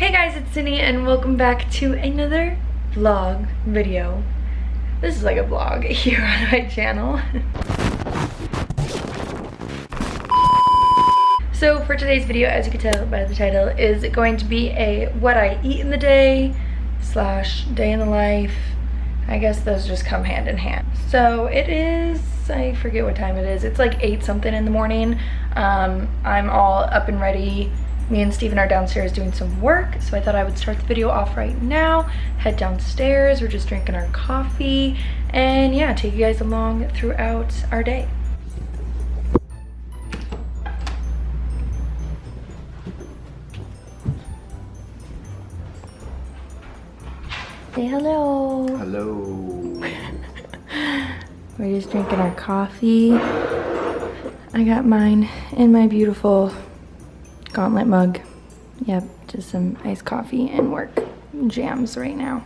Hey guys, it's Sydney and welcome back to another vlog video. This is like a vlog here on my channel. So for today's video, as you can tell by the title, is going to be a what I eat in the day slash day in the life. I guess those just come hand in hand. So it is, I forget what time it is. It's like 8 something in the morning. I'm all up and ready. Me and Steven are downstairs doing some work, so I thought I would start the video off right now, head downstairs, we're just drinking our coffee, and yeah, take you guys along throughout our day. Say hello. Hello. We're just drinking our coffee. I got mine in my beautiful Gauntlet mug. Yep, just some iced coffee and work jams right now.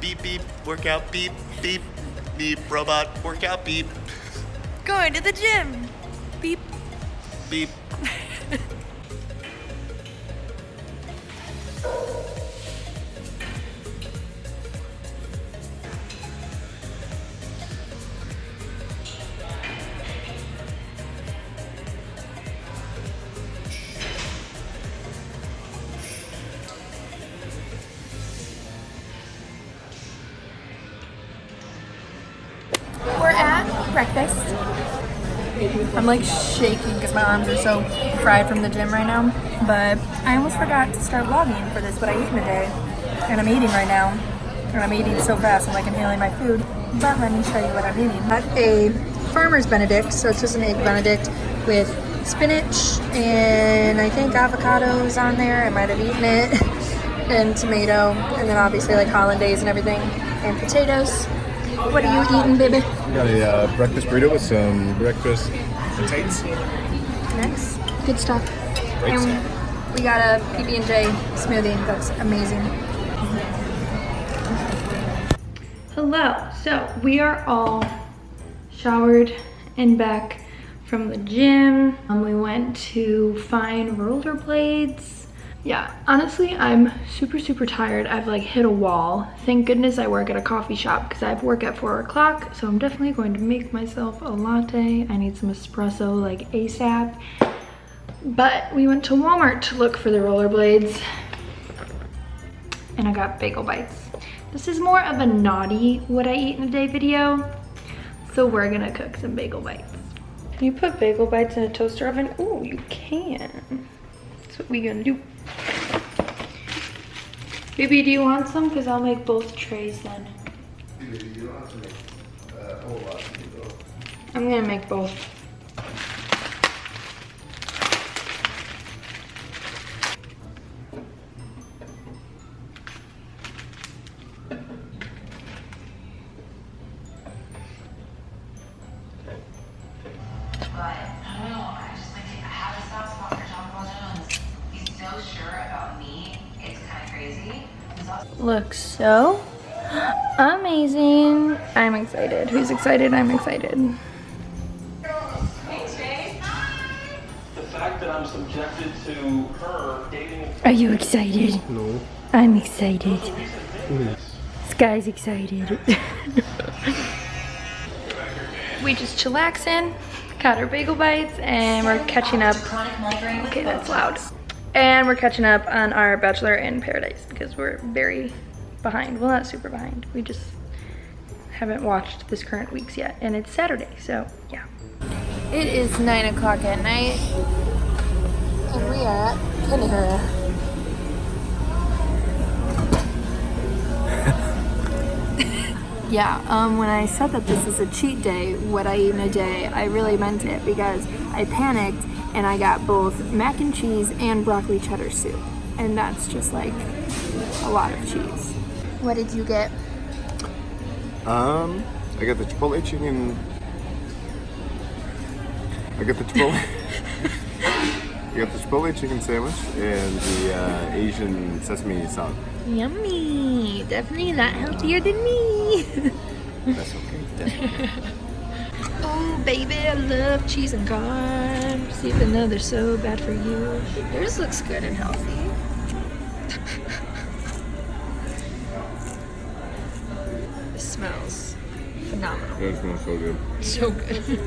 Beep, beep, workout, beep, beep, beep, robot, workout, beep. Going to the gym. Beep. Beep. We're at breakfast. I'm like shaking because my arms are so fried from the gym right now. But I almost forgot to start vlogging for this, what I eat in a day. And I'm eating right now. And I'm eating so fast, I'm like inhaling my food. But let me show you what I'm eating. I got a Farmer's Benedict, so it's just an egg Benedict with spinach and I think avocados on there. I might have eaten it. And tomato. And then obviously like hollandaise and everything. And potatoes. What are you eating, baby? Got a breakfast burrito with some breakfast potatoes. Nice. Good stuff. Great And stuff. we got a PB&J smoothie. That's amazing. Hello. So we are all showered and back from the gym. We went to find rollerblades. Yeah, honestly, I'm super tired. I've like hit a wall. Thank goodness I work at a coffee shop because I have work at 4 o'clock. So I'm definitely going to make myself a latte. I need some espresso like ASAP. But we went to Walmart to look for the rollerblades. And I got bagel bites. This is more of a naughty what I eat in a day video. So we're gonna cook some bagel bites. Can you put bagel bites in a toaster oven? Ooh, you can. That's what we're gonna do. Baby, do you want some? Because I'll make both trays then. You don't have to make a whole lot of it though. I'm gonna make both. Looks so amazing. I'm excited. Who's excited? I'm excited. The fact that I'm subjected to her dating. Are you excited? No. I'm excited. Sky's excited. We just chillaxing, got our bagel bites, and we're catching up. Okay, that's loud. And we're catching up on our Bachelor in Paradise because we're very behind. Well, not super behind. We just haven't watched this current week's yet, and it's Saturday, so yeah. It is 9 o'clock at night, and we are at Panera. Yeah, when I said that this is a cheat day, what I eat in a day, I really meant it because I panicked and I got both mac and cheese and broccoli cheddar soup. And that's just like a lot of cheese. What did you get? I got the Chipotle chicken. I got the Chipotle chicken sandwich and the Asian sesame salad. Yummy! Definitely a lot healthier than me. That's okay. That's okay. Oh, baby, I love cheese and carbs, even though they're so bad for you. Yours looks good and healthy. It smells phenomenal. That smells so good. So good.